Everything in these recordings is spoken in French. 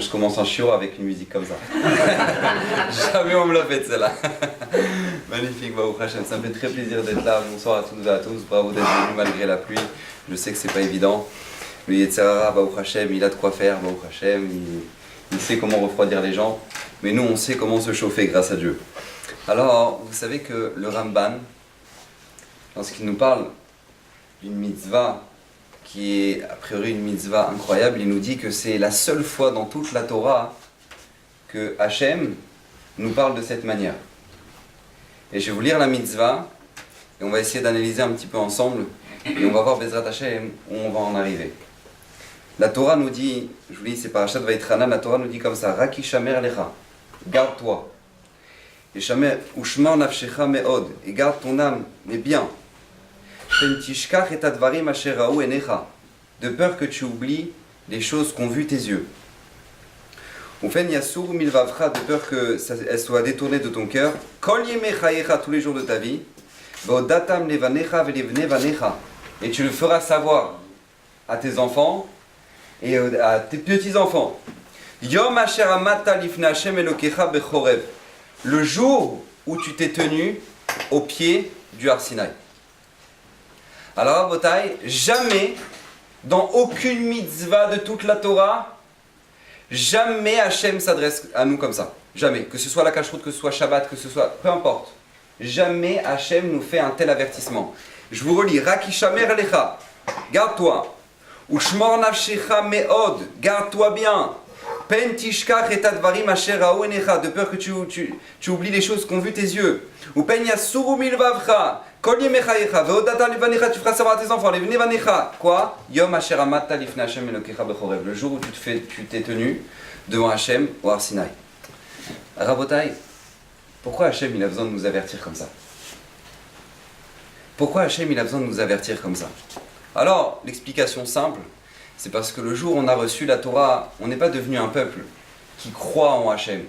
je commence un shiur avec une musique comme ça. Jamais on me l'a fait celle-là. Magnifique, Baruch Hashem, ça me fait très plaisir d'être là. Bonsoir à toutes et à tous, bravo d'être venus malgré la pluie. Je sais que c'est pas évident. Le Yetzer Hara, Baruch Hashem, il a de quoi faire, Baruch Hashem, il sait comment refroidir les gens. Mais nous, on sait comment se chauffer grâce à Dieu. Alors, vous savez que le Ramban, lorsqu'il nous parle d'une mitzvah, qui est a priori une mitzvah incroyable, il nous dit que c'est la seule fois dans toute la Torah que Hachem nous parle de cette manière. Et je vais vous lire la mitzvah, et on va essayer d'analyser un petit peu ensemble, et on va voir Bezrat Hachem où on va en arriver. La Torah nous dit, je vous lis, c'est Parashat Vaïtranan, la Torah nous dit comme ça, Raki shamer lecha, garde-toi. Et shamer ushma nafshecha meod, et garde ton âme, mais bien. De peur que tu oublies les choses qu'ont vu tes yeux. De peur qu'elles soient détournées de ton cœur. Tous les jours de ta vie. Et tu le feras savoir à tes enfants et à tes petits-enfants. Le jour où tu t'es tenu au pied du Har Sinaï. Alors, Rabotai, jamais, dans aucune mitzvah de toute la Torah, jamais Hachem s'adresse à nous comme ça. Jamais. Que ce soit la Kashrut, que ce soit Shabbat, que ce soit... Peu importe. Jamais Hachem nous fait un tel avertissement. Je vous relis. Raki shamer lecha. Garde-toi. Ushmor nafshecha meod. Garde-toi bien. Pen tishkach et advarim asher ra'u enecha. De peur que tu oublies les choses qu'ont vu tes yeux. Ou pen yasuru milvavcha. Tu feras savoir à tes enfants, quoi? Yom Asher Amatta Lifnei Hashem Elokecha Bechorev. Le jour où tu t'es tenu devant Hashem au Har Sinaï. Rabotai, pourquoi Hashem il a besoin de nous avertir comme ça? Pourquoi Hashem il a besoin de nous avertir comme ça? Alors, l'explication simple, c'est parce que le jour où on a reçu la Torah, on n'est pas devenu un peuple qui croit en Hashem.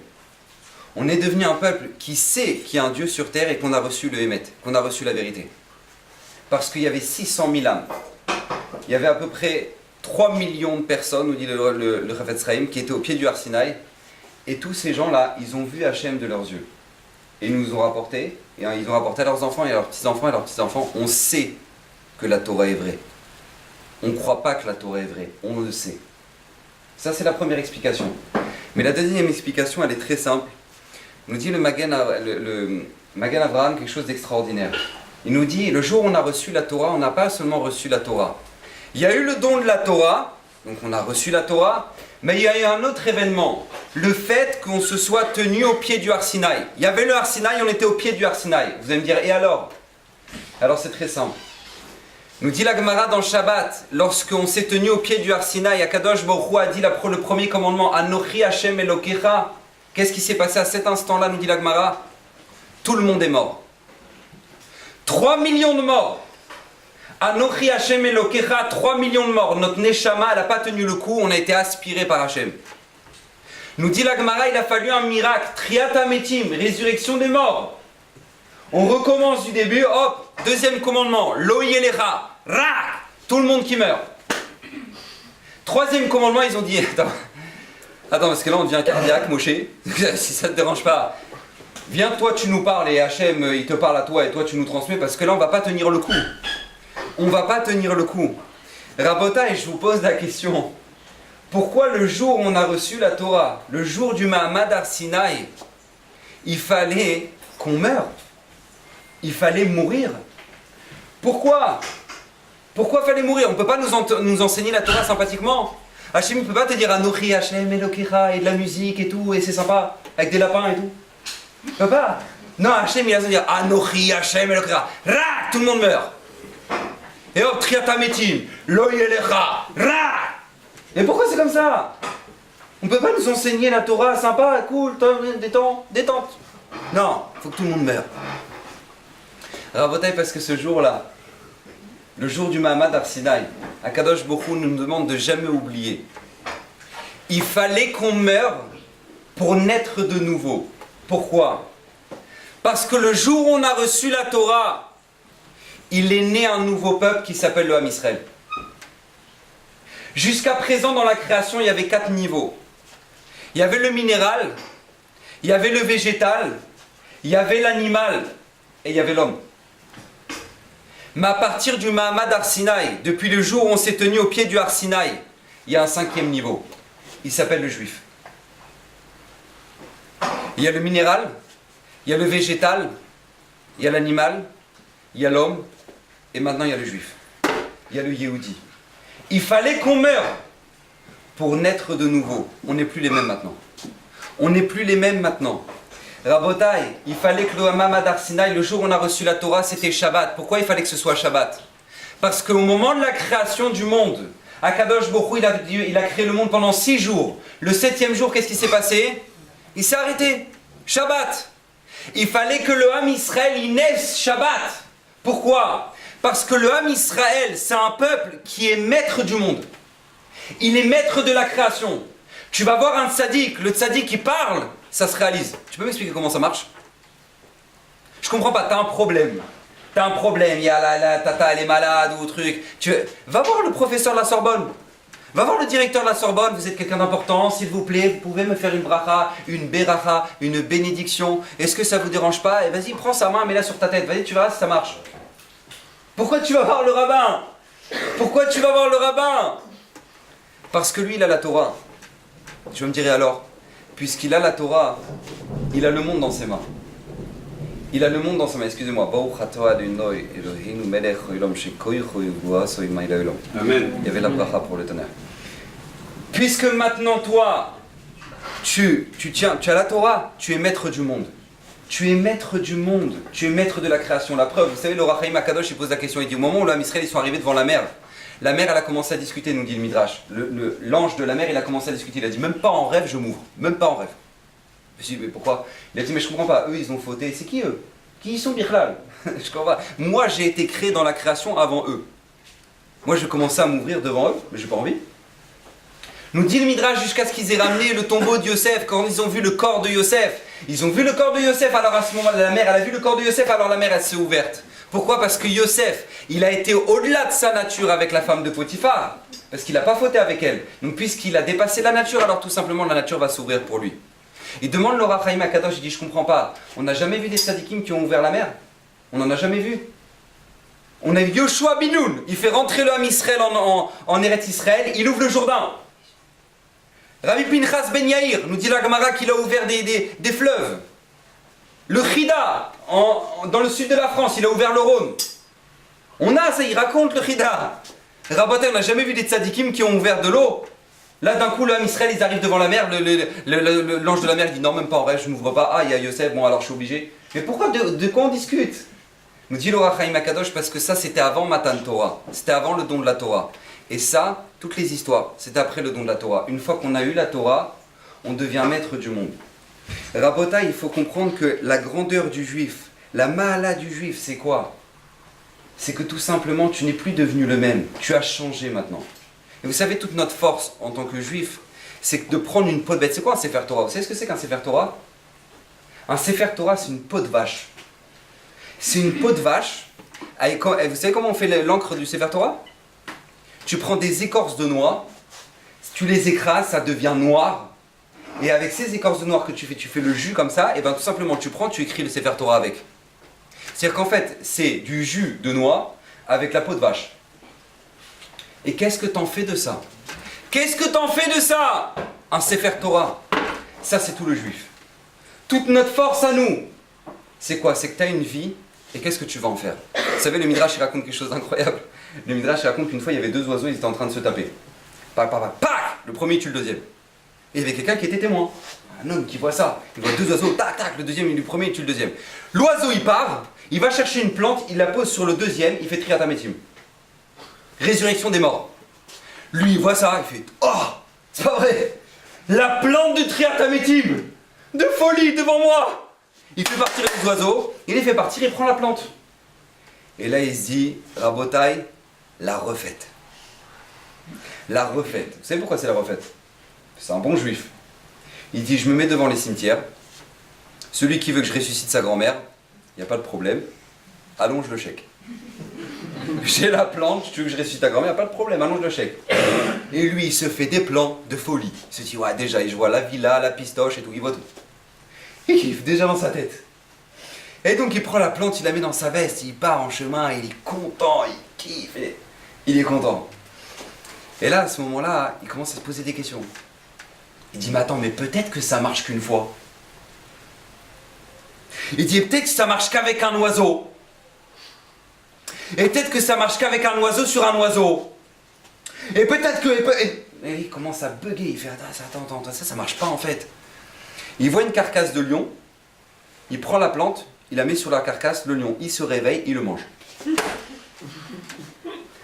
On est devenu un peuple qui sait qu'il y a un Dieu sur terre et qu'on a reçu le Hémet, qu'on a reçu la vérité. Parce qu'il y avait 600 000 âmes. Il y avait à peu près 3 millions de personnes, nous dit le Chafetz Chaim, qui étaient au pied du Har Sinaï. Et tous ces gens-là, ils ont vu Hachem de leurs yeux. Et ils nous ont rapporté, et ils ont rapporté à leurs enfants et à leurs petits-enfants et à leurs petits-enfants. On sait que la Torah est vraie. On ne croit pas que la Torah est vraie, on le sait. Ça, c'est la première explication. Mais la deuxième explication, elle est très simple. Nous dit le Magen Avraham quelque chose d'extraordinaire. Il nous dit, le jour où on a reçu la Torah, on n'a pas seulement reçu la Torah. Il y a eu le don de la Torah, donc on a reçu la Torah, mais il y a eu un autre événement, le fait qu'on se soit tenu au pied du Har Sinaï. Il y avait le Har Sinaï, on était au pied du Har Sinaï. Vous allez me dire, et alors? Alors c'est très simple. Nous dit la Gemara dans Shabbat, lorsqu'on s'est tenu au pied du Har Sinaï, Akadosh Baruch Hu a dit le premier commandement, Anochi Hashem Elokecha. Qu'est-ce qui s'est passé à cet instant-là, nous dit la Gemara? Tout le monde est mort. 3 millions de morts. Anochi Hashem Elokecha, 3 millions de morts. Notre Neshama, elle n'a pas tenu le coup, on a été aspiré par Hashem. Nous dit la Gemara, il a fallu un miracle. Triat Hametim, résurrection des morts. On recommence du début, hop, deuxième commandement. Lo Yelecha, Rak, tout le monde qui meurt. Troisième commandement, ils ont dit, Attends, parce que là on devient cardiaque, Moshe, si ça ne te dérange pas. Viens, toi tu nous parles et Hachem il te parle à toi et toi tu nous transmets parce que là on va pas tenir le coup. On va pas tenir le coup. Rabotai, je vous pose la question. Pourquoi le jour où on a reçu la Torah, le jour du Mahamad Har Sinaï, il fallait qu'on meure? Il fallait mourir? Pourquoi? Pourquoi fallait mourir? On ne peut pas nous enseigner la Torah sympathiquement? Hachem ne peut pas te dire Anochi Hashem Elokecha et de la musique et tout, et c'est sympa, avec des lapins et tout. Il ne peut pas. Non, Hachem il a besoin de dire Anochi Hashem Elokecha, Ra, tout le monde meurt. Et hop, Triat Hametim, Lo Yelecha, Ra. Et pourquoi c'est comme ça? On ne peut pas nous enseigner la Torah sympa, cool, détente. Non, il faut que tout le monde meure. Rabotai, parce que ce jour-là, le jour du Mahamad Har Sinaï, Akadosh Baruch Hu nous demande de jamais oublier. Il fallait qu'on meure pour naître de nouveau. Pourquoi? Parce que le jour où on a reçu la Torah, il est né un nouveau peuple qui s'appelle le Ham Israël. Jusqu'à présent, dans la création, il y avait 4 niveaux. Il y avait le minéral, il y avait le végétal, il y avait l'animal et il y avait l'homme. Mais à partir du Mahamad Har Sinaï, depuis le jour où on s'est tenu au pied du Har Sinaï, il y a un 5e niveau. Il s'appelle le juif. Il y a le minéral, il y a le végétal, il y a l'animal, il y a l'homme, et maintenant il y a le juif. Il y a le Yehudi. Il fallait qu'on meure pour naître de nouveau. On n'est plus les mêmes maintenant. On n'est plus les mêmes maintenant. Rabotai, il fallait que le Mahamad Har Sinaï, le jour où on a reçu la Torah, c'était Shabbat. Pourquoi il fallait que ce soit Shabbat? Parce qu'au moment de la création du monde, Akadosh Baruch Hu, il a créé le monde pendant 6 jours. Le 7e jour, qu'est-ce qui s'est passé? Il s'est arrêté. Shabbat. Il fallait que le Ham Israël, il naisse Shabbat. Pourquoi? Parce que le Ham Israël, c'est un peuple qui est maître du monde. Il est maître de la création. Tu vas voir un tzaddik, le tzaddik qui parle, ça se réalise. Tu peux m'expliquer comment ça marche? Je comprends pas, t'as un problème. T'as un problème, il y a la tata, elle est malade ou truc. Va voir le professeur de la Sorbonne. Va voir le directeur de la Sorbonne, vous êtes quelqu'un d'important, s'il vous plaît, vous pouvez me faire une bracha, une beracha, une bénédiction. Est-ce que ça vous dérange pas? Et vas-y, prends sa main, mets-la sur ta tête, vas-y, tu verras si ça marche. Pourquoi tu vas voir le rabbin? Pourquoi tu vas voir le rabbin? Parce que lui, il a la Torah. Je me dirais alors, puisqu'il a la Torah, il a le monde dans ses mains. Il a le monde dans ses mains, excusez-moi. Amen. Il y avait la bracha pour le tonnerre. Puisque maintenant toi, tu as la Torah, tu es maître du monde. Tu es maître du monde, tu es maître de la création. La preuve, vous savez, le Rav Chaim Akadosh, il pose la question, il dit au moment où l'Am Israël, ils sont arrivés devant la mer, la mer, elle a commencé à discuter, nous dit le Midrash. L'ange de la mer, il a commencé à discuter, il a dit, même pas en rêve, je m'ouvre, même pas en rêve. Je me suis dit, mais pourquoi? Il a dit, mais je comprends pas, eux, ils ont fauté, c'est qui eux? Qui ils sont, Birlal? Je comprends pas. Moi, j'ai été créé dans la création avant eux. Moi, je commençais à m'ouvrir devant eux, mais j'ai pas envie. Nous dit le Midrash jusqu'à ce qu'ils aient ramené le tombeau de Yosef, quand ils ont vu le corps de Yosef. Ils ont vu le corps de Yosef, alors à ce moment-là, la mer, elle a vu le corps de Yosef, alors la mer, elle s'est ouverte. Pourquoi? Parce que Yosef, il a été au-delà de sa nature avec la femme de Potiphar. Parce qu'il n'a pas fauté avec elle. Donc puisqu'il a dépassé la nature, alors tout simplement la nature va s'ouvrir pour lui. Il demande le Rav Chaim Akadosh, il dit, je comprends pas. On n'a jamais vu des tzadikim qui ont ouvert la mer? On n'en a jamais vu. On a vu Yoshua Binoun, il fait rentrer le Ham Israël en Eretz Israël, il ouvre le Jourdain. Rabbi Pinchas Ben Yair, nous dit la Gemara qu'il a ouvert des fleuves. Le Chida, dans le sud de la France, il a ouvert le Rhône. On a ça, il raconte le Chida. Rabotai, on n'a jamais vu des tzadikim qui ont ouvert de l'eau. Là, d'un coup, le Ham Israël, ils arrivent devant la mer, l'ange de la mer, il dit non, même pas en rêve, je ne m'ouvre pas. Ah, il y a Yosef, bon, alors je suis obligé. Mais pourquoi, de quoi on discute? Nous dit le Rav Chaim Akadosh, parce que ça, c'était avant Matan Torah. C'était avant le don de la Torah. Et ça, toutes les histoires, c'est après le don de la Torah. Une fois qu'on a eu la Torah, on devient maître du monde. Rabotai, il faut comprendre que la grandeur du juif, la ma'ala du juif, c'est quoi? C'est que tout simplement, tu n'es plus devenu le même. Tu as changé maintenant. Et vous savez, toute notre force en tant que juif, c'est de prendre une peau de bête. C'est quoi un Sefer Torah? Vous savez ce que c'est qu'un Sefer Torah? Un Sefer Torah, c'est une peau de vache. C'est une peau de vache. Vous savez comment on fait l'encre du Sefer Torah? Tu prends des écorces de noix, tu les écrases, ça devient noir. Et avec ces écorces de noix que tu fais le jus comme ça, et bien tout simplement tu prends, tu écris le Sefer Torah avec. C'est-à-dire qu'en fait, c'est du jus de noix avec la peau de vache. Et qu'est-ce que t'en fais de ça? Qu'est-ce que t'en fais de ça? Un Sefer Torah. Ça, c'est tout le juif. Toute notre force à nous, c'est quoi? C'est que tu as une vie, et qu'est-ce que tu vas en faire? Vous savez, le Midrash, il raconte quelque chose d'incroyable. Le Midrash raconte qu'une fois, il y avait 2 oiseaux, ils étaient en train de se taper. Pac, le premier tue le deuxième. Et il y avait quelqu'un qui était témoin. Un homme qui voit ça. Il voit 2 oiseaux, tac, tac, le deuxième, le premier, il tue le deuxième. L'oiseau, il part, il va chercher une plante, il la pose sur le deuxième, il fait Triyat HaMetim. Résurrection des morts. Lui, il voit ça, il fait oh, c'est pas vrai. La plante de Triyat HaMetim, de folie devant moi. Il fait partir les oiseaux, il les fait partir, il prend la plante. Et là, il se dit, Rabotai, la refaite. La refaite. Vous savez pourquoi c'est la refaite? C'est un bon juif. Il dit, je me mets devant les cimetières. Celui qui veut que je ressuscite sa grand-mère, il n'y a pas de problème. Allonge le chèque. J'ai la plante, tu veux que je ressuscite ta grand-mère, il n'y a pas de problème, allonge le chèque. Et lui, il se fait des plans de folie. Il se dit, ouais, déjà, je vois la villa, la pistoche et tout, il voit tout. Il kiffe déjà dans sa tête. Et donc, il prend la plante, il la met dans sa veste, il part en chemin, il est content, il kiffe, il est content. Et là, à ce moment-là, il commence à se poser des questions. Il dit, mais attends, mais peut-être que ça marche qu'une fois. Il dit, peut-être que ça marche qu'avec un oiseau. Et peut-être que ça marche qu'avec un oiseau sur un oiseau. Et peut-être que... Et il commence à bugger, il fait, attends, ça marche pas en fait. Il voit une carcasse de lion, il prend la plante, il la met sur la carcasse, le lion, il se réveille, il le mange.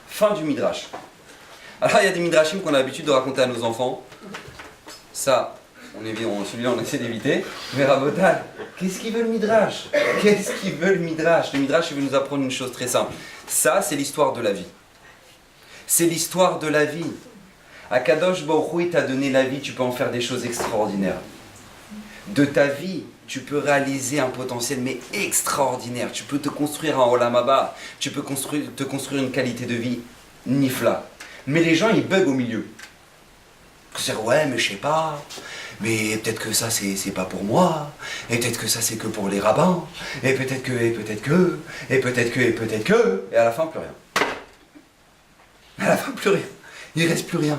Fin du midrash. Alors il y a des midrashim qu'on a l'habitude de raconter à nos enfants. Ça, celui-là on essaie d'éviter. Mais Rabotal, qu'est-ce qu'il veut le midrash? Qu'est-ce qu'il veut le midrash? Le midrash il veut nous apprendre une chose très simple. Ça c'est l'histoire de la vie. C'est l'histoire de la vie. Akadosh Baruch Hu, il t'a donné la vie, tu peux en faire des choses extraordinaires. De ta vie, tu peux réaliser un potentiel mais extraordinaire. Tu peux te construire un Olam Haba, tu peux te construire une qualité de vie nifla. Mais les gens, ils bug au milieu. C'est ouais, mais je sais pas. Mais peut-être que ça, c'est pas pour moi. Et peut-être que ça, c'est que pour les rabbins. Et peut-être que, et peut-être que, et peut-être que, et peut-être que. Et à la fin, plus rien. À la fin, plus rien. Il reste plus rien.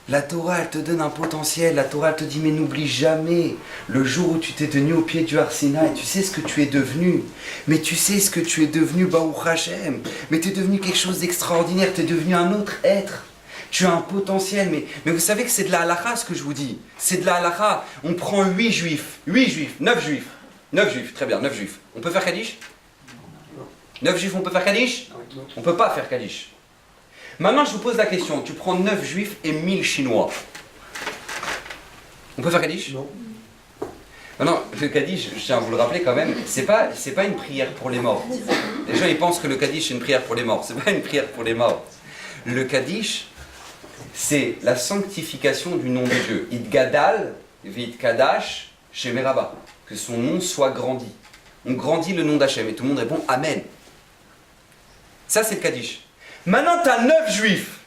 La Torah, elle te donne un potentiel. La Torah, elle te dit, mais n'oublie jamais le jour où tu t'es tenu au pied du Har Sinaï. Tu sais ce que tu es devenu. Mais tu sais ce que tu es devenu, Baruch Hashem. Mais tu es devenu quelque chose d'extraordinaire. Tu es devenu un autre être. Tu as un potentiel. Mais vous savez que c'est de la halakha, ce que je vous dis. C'est de la halakha. On prend 8 juifs. 8 juifs. 9 juifs. 9 juifs. Très bien, 9 juifs. On peut faire Kaddish? 9 juifs, on peut faire Kaddish? On ne peut pas faire Kaddish. Maintenant, je vous pose la question. Tu prends 9 juifs et 1000 chinois. On peut faire Kaddish? Non. Non, le Kaddish, je tiens à vous le rappeler quand même, c'est pas une prière pour les morts. Les gens, ils pensent que le Kaddish, c'est une prière pour les morts. C'est pas une prière pour les morts. Le Kaddish, c'est la sanctification du nom de Dieu. It gadal, vit kadash, shemeraba. Que son nom soit grandi. On grandit le nom d'Hachem et tout le monde répond Amen. Ça, c'est le Kaddish. Maintenant, tu as 9 juifs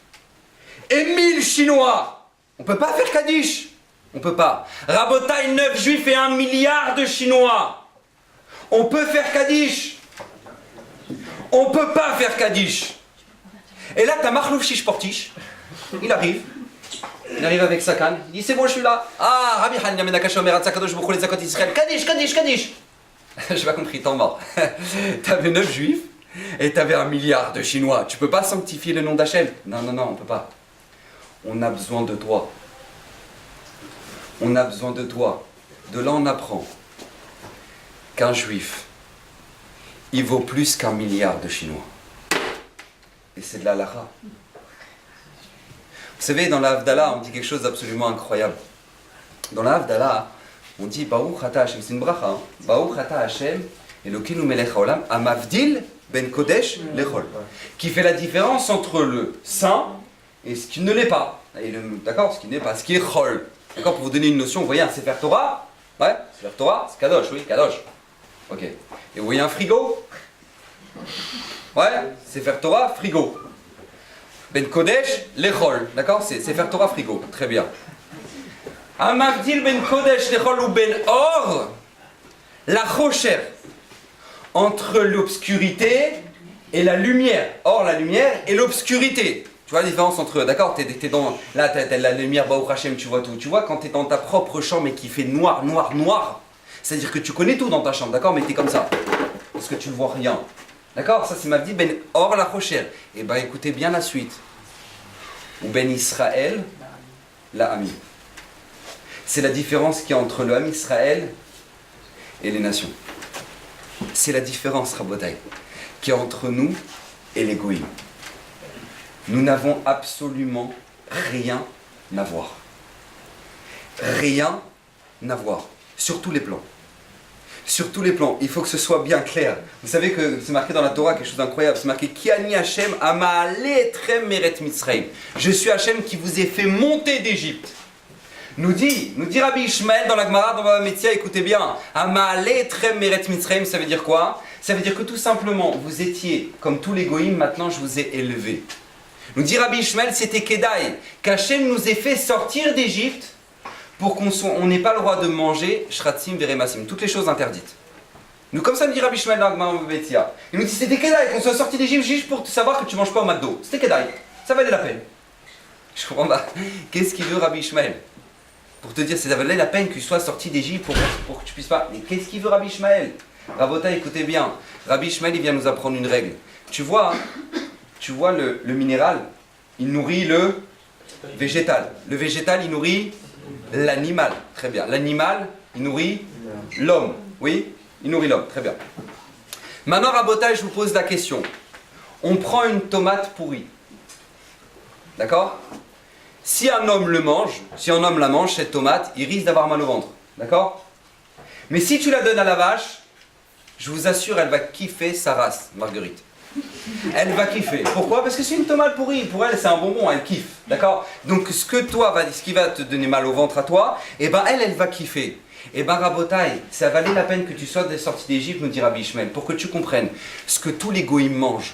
et 1000 chinois. On ne peut pas faire Kaddish. On ne peut pas. Rabotaï, 9 juifs et 1 milliard de chinois. On peut faire Kaddish. On ne peut pas faire Kaddish. Et là, tu as Marlouf Shish Portish. Il arrive avec sa canne. Il dit, c'est bon, je suis là. Ah, Rabbi Han Yamenakash Omer Atzakadosh Boukhou les Zakot Israël. Kaddish, Kaddish, Kaddish. J'ai pas compris, t'en mort. T'avais 9 juifs. Et tu avais 1 milliard de Chinois. Tu peux pas sanctifier le nom d'Hachem. Non, on peut pas. On a besoin de toi. On a besoin de toi. De là, on apprend qu'un juif, il vaut plus qu'1 milliard de Chinois. Et c'est de la halakha. Vous savez, dans la Havdalah, on dit quelque chose d'absolument incroyable. Dans la Havdalah, on dit Baruch Ata Hashem, c'est une bracha. Hein? Baruch Ata Hashem, Elokeinu melech haolam, Amavdil ben Kodesh lechol, qui fait la différence entre le saint et ce qui ne l'est pas. D'accord, ce qui n'est pas, ce qui est chol. D'accord, pour vous donner une notion, vous voyez un Sefer Torah, ouais, Sefer Torah, c'est kadosh, oui, kadosh. Ok. Et vous voyez un frigo, ouais, Sefer Torah, frigo. Ben Kodesh lechol, d'accord, c'est Sefer Torah, frigo, très bien. Amavdil ben Kodesh lechol ou ben or, la chosher. Entre l'obscurité et la lumière. Or, la lumière et l'obscurité. Tu vois la différence entre eux, d'accord? Là, t'as la lumière, Baruch Hashem, tu vois tout. Tu vois, quand t'es dans ta propre chambre et qu'il fait noir, noir, noir, c'est-à-dire que tu connais tout dans ta chambre, d'accord? Mais t'es comme ça, parce que tu ne vois rien. D'accord? Ça, c'est ma dit ben or la chosher. Et ben, écoutez bien la suite. Ou ben Israël, la Ami. C'est la différence qu'il y a entre le Ham Israël et les nations. C'est la différence, Rabotai, qui est entre nous et les goïms. Nous n'avons absolument rien à voir. Rien à voir. Sur tous les plans. Sur tous les plans. Il faut que ce soit bien clair. Vous savez que c'est marqué dans la Torah quelque chose d'incroyable. C'est marqué Ki ani Hashem ama'ale trem meret Mitzrayim. Je suis Hashem qui vous ai fait monter d'Égypte. Nous dit Rabbi Ishmael dans la Gemara, dans Baba Metzia, écoutez bien, Ama'ale trem meret Mitzrayim, ça veut dire quoi? Ça veut dire que tout simplement, vous étiez comme tous les goïms, maintenant je vous ai élevé. Nous dit Rabbi Ishmael, c'était Kedaï, qu'Hachem nous ait fait sortir d'Égypte pour on n'ait pas le droit de manger shratzim veremassim, toutes les choses interdites. Nous, comme ça me dit Rabbi Ishmael dans Agmar Betia. Il nous dit c'était Kedaï qu'on soit sorti d'Égypte juste pour savoir que tu ne manges pas au McDo. C'était Kedaï, ça valait la peine. Je comprends pas. Qu'est-ce qu'il veut Rabbi Ishmael? Pour te dire, ça valait la peine que tu sois sorti d'Égypte pour que tu puisses pas. Mais qu'est-ce qu'il veut Rabbi Ishmael? Rabota, écoutez bien. Rabbi Ishmael, il vient nous apprendre une règle. Tu vois le minéral, il nourrit le végétal. Le végétal, il nourrit l'animal. Très bien. L'animal, il nourrit l'homme. Oui? Il nourrit l'homme. Très bien. Maintenant, Rabota, je vous pose la question. On prend une tomate pourrie. D'accord? Si un homme la mange, cette tomate, il risque d'avoir mal au ventre. D'accord? Mais si tu la donnes à la vache, je vous assure, elle va kiffer sa race, Marguerite. Elle va kiffer. Pourquoi? Parce que c'est une tomate pourrie. Pour elle, c'est un bonbon, elle kiffe. D'accord? Donc, ce qui va te donner mal au ventre à toi, eh ben, elle va kiffer. Eh ben, Rabotai, ça valait la peine que tu sois sorti d'Égypte, nous dit Rabbi Ishmael, pour que tu comprennes ce que tous les goïms mangent.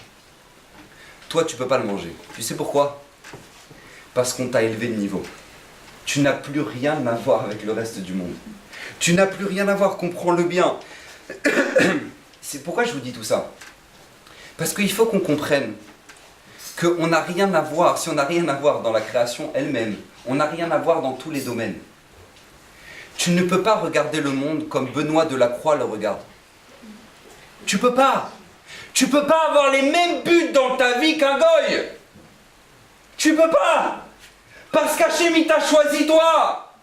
Toi, tu ne peux pas le manger. Tu sais pourquoi? Parce qu'on t'a élevé de niveau. Tu n'as plus rien à voir avec le reste du monde. Tu n'as plus rien à voir, comprends-le bien. C'est pourquoi je vous dis tout ça. Parce qu'il faut qu'on comprenne qu'on n'a rien à voir, si on n'a rien à voir dans la création elle-même, on n'a rien à voir dans tous les domaines. Tu ne peux pas regarder le monde comme Benoît de la Croix le regarde. Tu peux pas. Tu peux pas avoir les mêmes buts dans ta vie qu'un goy. Tu peux pas. Parce qu'Hachem il t'a choisi toi.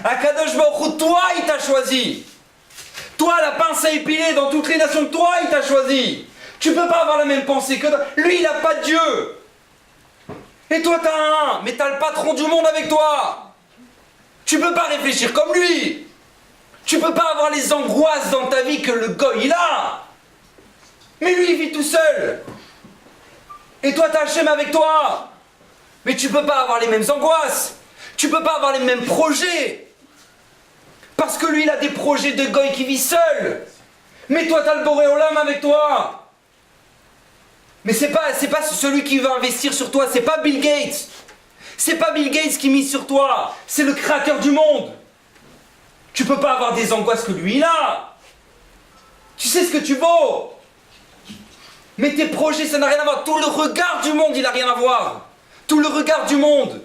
Akadosh Baruch Hu, toi il t'a choisi. Toi la pince à épiler dans toutes les nations, toi il t'a choisi. Tu peux pas avoir la même pensée que toi. Lui il n'a pas de Dieu. Et toi t'as un, mais t'as le patron du monde avec toi. Tu peux pas réfléchir comme lui. Tu peux pas avoir les angoisses dans ta vie que le goy il a. Mais lui il vit tout seul. Et toi t'as Hachem avec toi. Mais tu peux pas avoir les mêmes angoisses. Tu peux pas avoir les mêmes projets. Parce que lui il a des projets de goy qui vit seul. Mais toi t'as le Boré Olam avec toi. Mais c'est pas celui qui va investir sur toi, c'est pas Bill Gates. C'est pas Bill Gates qui mise sur toi, c'est le créateur du monde. Tu peux pas avoir des angoisses que lui il a. Tu sais ce que tu vaux. Mais tes projets ça n'a rien à voir. Tout le regard du monde il a rien à voir. Tout le regard du monde.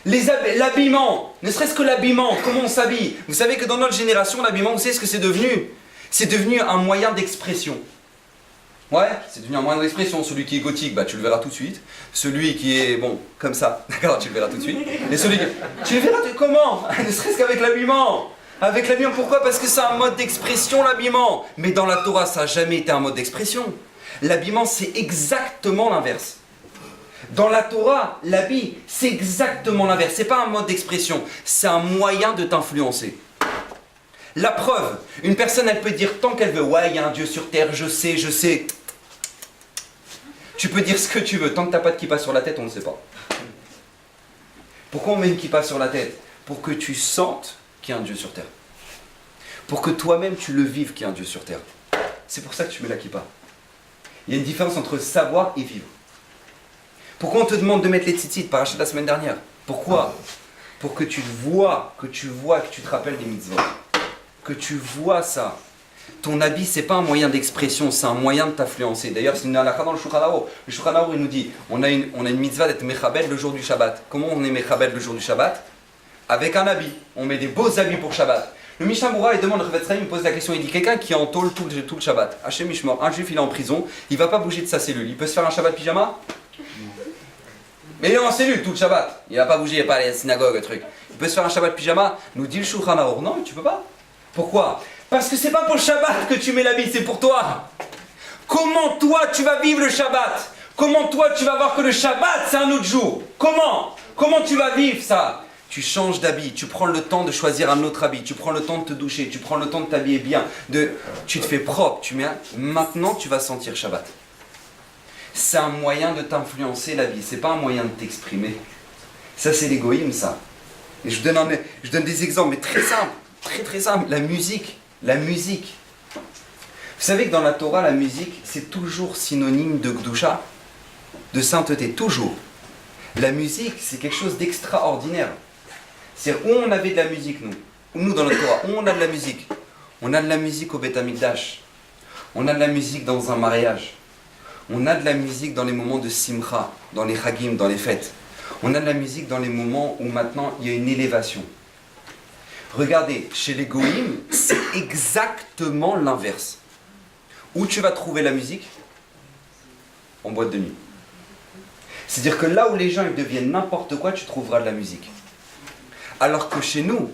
L'habillement, ne serait-ce que l'habillement, comment on s'habille. Vous savez que dans notre génération l'habillement, vous savez ce que c'est devenu? C'est devenu un moyen d'expression. Ouais, c'est devenu un moyen d'expression. Celui qui est gothique, bah tu le verras tout de suite. Celui qui est, bon, comme ça, d'accord, tu le verras tout de suite. Et celui qui... Tu le verras comment? Ne serait-ce qu'avec l'habillement. Avec l'habillement, pourquoi? Parce que c'est un mode d'expression, l'habillement. Mais dans la Torah, ça n'a jamais été un mode d'expression. L'habillement, c'est exactement l'inverse. Dans la Torah, l'habit, c'est exactement l'inverse. C'est pas un mode d'expression, c'est un moyen de t'influencer. La preuve, une personne, elle peut dire tant qu'elle veut, ouais, il y a un Dieu sur terre, je sais. Tu peux dire ce que tu veux, tant que t'as pas de kippa sur la tête, on ne sait pas. Pourquoi on met une kippa sur la tête? Pour que tu sentes qu'il y a un Dieu sur terre. Pour que toi-même tu le vives qu'il y a un Dieu sur terre. C'est pour ça que tu mets la kippa. Il y a une différence entre savoir et vivre. Pourquoi on te demande de mettre les tzitzit par achat la semaine dernière? Pourquoi? Pour que tu vois, que tu te rappelles des mitzvot. Que tu vois ça. Ton habit, c'est pas un moyen d'expression, c'est un moyen de t'influencer. D'ailleurs, c'est une halakha dans le Shulchan Aruch. Le Shulchan Aruch, il nous dit, on a une mitzvah d'être mechabed le jour du Shabbat. Comment on est mechabed le jour du Shabbat? Avec un habit. On met des beaux habits pour Shabbat. Le Mishnah Moura, il demande, le Chavetz Chaim, il pose la question, il dit, quelqu'un qui est en tôle tout le Shabbat, Hachem Mishmor, un juif, il est en prison, il va pas bouger de sa cellule. Il peut se faire un Shabbat pyjama? Mais il est en cellule tout le Shabbat. Il va pas bouger, il va pas aller à la synagogue, le truc. Il peut se faire un Shabbat pyjama? Nous dit le Shulchan Aruch, non, mais tu peux pas. Pourquoi? Parce que c'est pas pour le Shabbat que tu mets l'habit, c'est pour toi. Comment toi tu vas vivre le Shabbat? Comment toi tu vas voir que le Shabbat c'est un autre jour? Comment tu vas vivre ça? Tu changes d'habit, tu prends le temps de choisir un autre habit, tu prends le temps de te doucher, tu prends le temps de t'habiller bien, tu te fais propre, maintenant tu vas sentir Shabbat. C'est un moyen de t'influencer la vie, c'est pas un moyen de t'exprimer. Ça c'est l'égoïsme ça. Et je donne des exemples, mais très simples. Très simple, la musique. Vous savez que dans la Torah, la musique, c'est toujours synonyme de Gdusha, de sainteté, toujours. La musique, c'est quelque chose d'extraordinaire. C'est-à-dire, où on avait de la musique, nous dans notre Torah, où on a de la musique. On a de la musique au Beth Amikdash. On a de la musique dans un mariage. On a de la musique dans les moments de simcha, dans les chagim, dans les fêtes. On a de la musique dans les moments où maintenant il y a une élévation. Regardez, chez les goïms, c'est exactement l'inverse. Où tu vas trouver la musique? En boîte de nuit. C'est-à-dire que là où les gens ils deviennent n'importe quoi, tu trouveras de la musique. Alors que chez nous,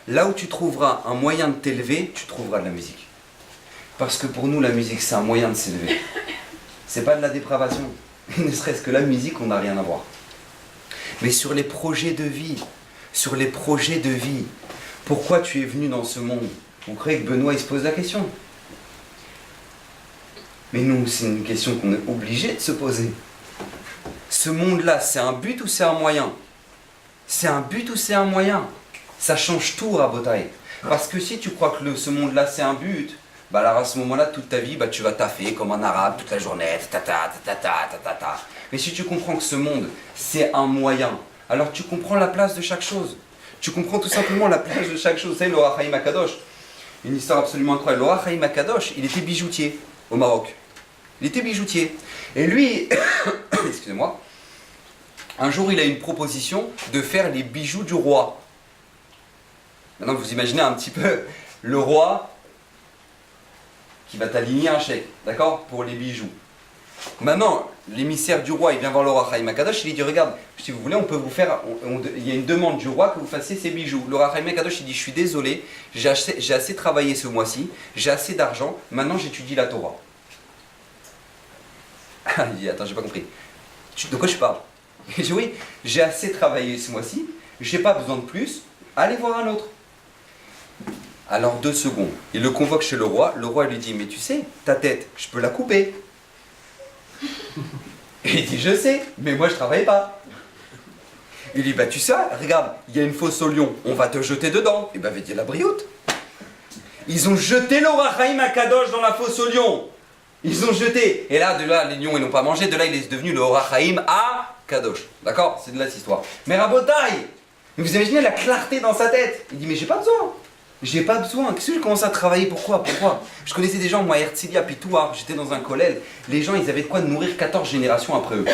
là où tu trouveras un moyen de t'élever, tu trouveras de la musique. Parce que pour nous, la musique, c'est un moyen de s'élever. C'est pas de la dépravation. Ne serait-ce que la musique, on n'a rien à voir. Mais sur les projets de vie, pourquoi tu es venu dans ce monde? Vous croyez que Benoît, il se pose la question? Mais nous, c'est une question qu'on est obligé de se poser. Ce monde-là, c'est un but ou c'est un moyen? C'est un but ou c'est un moyen? Ça change tout, Rabotai. Parce que si tu crois que ce monde-là, c'est un but, bah alors à ce moment-là, toute ta vie, bah, tu vas taffer comme un arabe toute la journée, ta. Mais si tu comprends que ce monde, c'est un moyen, alors tu comprends la place de chaque chose. Tu comprends tout simplement la place de chaque chose. Vous savez, l'Or HaChaim HaKadosh, une histoire absolument incroyable. L'Or HaChaim HaKadosh, il était bijoutier au Maroc. Il était bijoutier. Et lui, excusez-moi, un jour, il a une proposition de faire les bijoux du roi. Maintenant, vous imaginez un petit peu le roi qui va t'aligner un chèque, d'accord, pour les bijoux. Maintenant, l'émissaire du roi, il vient voir l'Or HaChaim HaKadosh, il lui dit, regarde, si vous voulez, on peut vous faire, il y a une demande du roi que vous fassiez ces bijoux. L'Or HaChaim HaKadosh, il dit, je suis désolé, j'ai assez travaillé ce mois-ci, j'ai assez d'argent, maintenant j'étudie la Torah. Il dit, attends, j'ai pas compris. De quoi je parle? Il dit, oui, j'ai assez travaillé ce mois-ci, j'ai pas besoin de plus, allez voir un autre. Alors 2 secondes, il le convoque chez le roi lui dit, mais tu sais, ta tête, je peux la couper. Et il dit, je sais, mais moi je travaille pas. Il dit, bah tu sais, regarde, il y a une fosse au lion, on va te jeter dedans. Et bah dit la brioute. Ils ont jeté l'Or HaChaim HaKadosh dans la fosse au lion. Ils ont jeté. Et là, de là, les lions ils n'ont pas mangé, de là il est devenu l'Or HaChaim HaKadosh. D'accord? C'est de là cette histoire. Mais Rabotai, vous imaginez la clarté dans sa tête. Il dit, mais j'ai pas besoin. J'ai pas besoin. Qu'est-ce que j'ai commencé à travailler? Pourquoi? Je connaissais des gens, moi, Herzliya, puis tout, j'étais dans un collège. Les gens, ils avaient de quoi nourrir 14 générations après eux.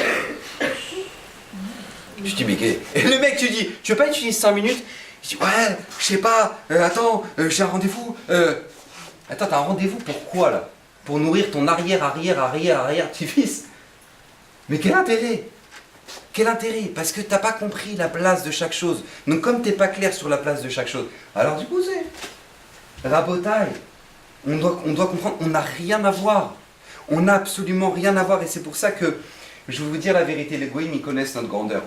Je dis, mais et le mec, tu veux pas étudier 5 minutes? Je dis, ouais, je sais pas, attends, j'ai un rendez-vous. Attends, t'as un rendez-vous pour quoi, là? Pour nourrir ton arrière-petit-fils. Mais quel intérêt? Quel intérêt? Parce que t'as pas compris la place de chaque chose. Donc comme t'es pas clair sur la place de chaque chose, alors du coup c'est Rabotai. On doit comprendre, on n'a rien à voir. On n'a absolument rien à voir. Et c'est pour ça que, je vais vous dire la vérité, les goïms, ils connaissent notre grandeur.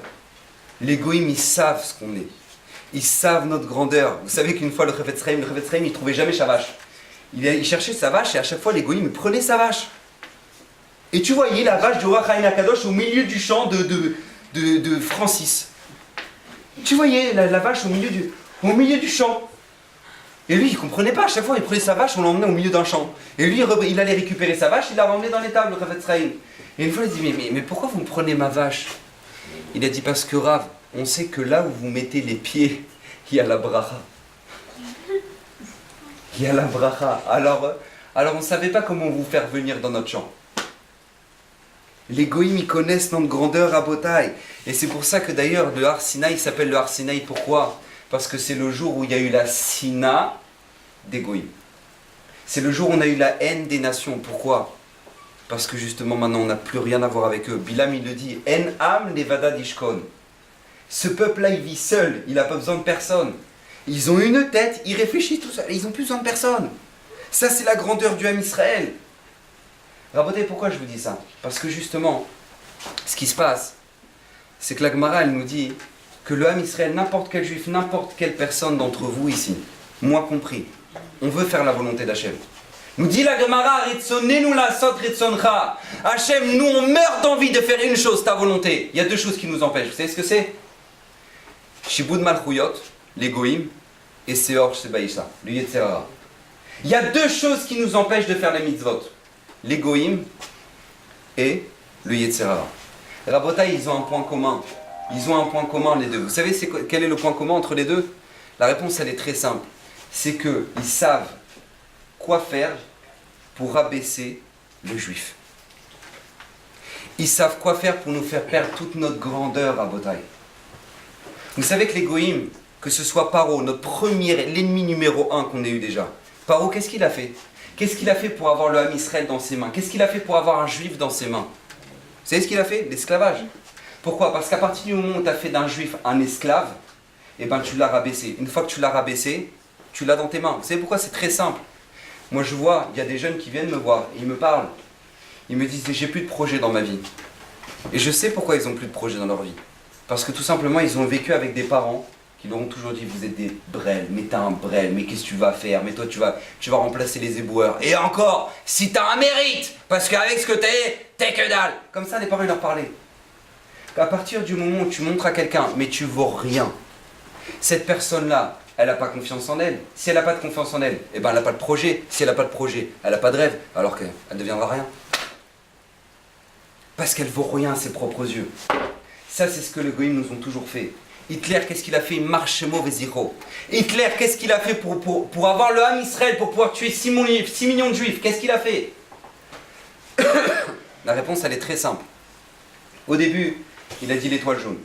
Les goïms, ils savent ce qu'on est. Ils savent notre grandeur. Vous savez qu'une fois le Chafetz Chaim, il trouvait jamais sa vache. Il cherchait sa vache et à chaque fois les goïms prenaient sa vache. Et tu voyais la vache du roi HaChaim HaKadosh au milieu du champ de Francis. Tu voyais la vache au milieu du champ. Et lui, il comprenait pas. À chaque fois, il prenait sa vache, on l'emmenait au milieu d'un champ. Et lui, il allait récupérer sa vache, il la ramenait dans l'étable, le Chafetz Chaim. Et une fois, il dit, mais pourquoi vous me prenez ma vache? Il a dit, parce que Rav, on sait que là où vous mettez les pieds, il y a la bracha. Il y a la bracha. Alors on ne savait pas comment vous faire venir dans notre champ. Les goïms, ils connaissent notre grandeur à Botaï. Et c'est pour ça que d'ailleurs, le Har Sinaï s'appelle le Har Sinaï. Pourquoi? Parce que c'est le jour où il y a eu la Sina des goïms. C'est le jour où on a eu la haine des nations. Pourquoi? Parce que justement, maintenant, on n'a plus rien à voir avec eux. Bilam, il le dit, En Am Levada Dishkon. Ce peuple-là, il vit seul. Il n'a pas besoin de personne. Ils ont une tête, ils réfléchissent tout seuls. Ils n'ont plus besoin de personne. Ça, c'est la grandeur du Ham Israël. Raboté, pourquoi je vous dis ça? Parce que justement, ce qui se passe, c'est que la Gemara, elle nous dit que le Ham Israël, n'importe quel juif, n'importe quelle personne d'entre vous ici, moi compris, on veut faire la volonté d'Hachem. Nous dit la Gemara, Ritzonenu lasot ritzoncha. Hachem, nous on meurt d'envie de faire une chose, ta volonté. Il y a 2 choses qui nous empêchent. Vous savez ce que c'est? Shibud Malchuyot, l'égoïm, et Seor Shebaïsa, le Yetzer Hara. Il y a 2 choses qui nous empêchent de faire les mitzvot. L'égoïm et le Yetzer Hara. Rabotai, ils ont un point commun. Ils ont un point commun les deux. Vous savez quel est le point commun entre les deux? La réponse elle est très simple. C'est qu'ils savent quoi faire pour rabaisser le juif. Ils savent quoi faire pour nous faire perdre toute notre grandeur à Botaï. Vous savez que les Goïms, que ce soit Paro, l'ennemi numéro 1 qu'on ait eu déjà. Paro, qu'est-ce qu'il a fait? Qu'est-ce qu'il a fait pour avoir le Ham Israël dans ses mains? Qu'est-ce qu'il a fait pour avoir un juif dans ses mains? Vous savez ce qu'il a fait? L'esclavage. Pourquoi? Parce qu'à partir du moment où tu as fait d'un juif un esclave, eh ben, tu l'as rabaissé. Une fois que tu l'as rabaissé, tu l'as dans tes mains. Vous savez pourquoi? C'est très simple. Moi je vois, il y a des jeunes qui viennent me voir et ils me parlent. Ils me disent, j'ai plus de projet dans ma vie. Et je sais pourquoi ils n'ont plus de projet dans leur vie. Parce que tout simplement, ils ont vécu avec des parents qui leur ont toujours dit, vous êtes des brels, mais t'as un brel, mais qu'est-ce que tu vas faire? Mais toi, tu vas remplacer les éboueurs. Et encore, si t'as un mérite, parce qu'avec ce que t'es que dalle. Comme ça, les parents ils leur parlaient. À partir du moment où tu montres à quelqu'un, mais tu vaux rien, cette personne-là, elle n'a pas confiance en elle. Si elle n'a pas de confiance en elle, eh ben elle n'a pas de projet. Si elle n'a pas de projet, elle n'a pas de rêve, alors qu'elle ne deviendra rien. Parce qu'elle vaut rien à ses propres yeux. Ça, c'est ce que les Goïms nous ont toujours fait. Hitler, qu'est-ce qu'il a fait? Marche mauvais zéro. Hitler, qu'est-ce qu'il a fait pour avoir le Ham Israël, pour pouvoir tuer 6 millions de juifs? Qu'est-ce qu'il a fait? La réponse, elle est très simple. Au début, il a dit l'étoile jaune.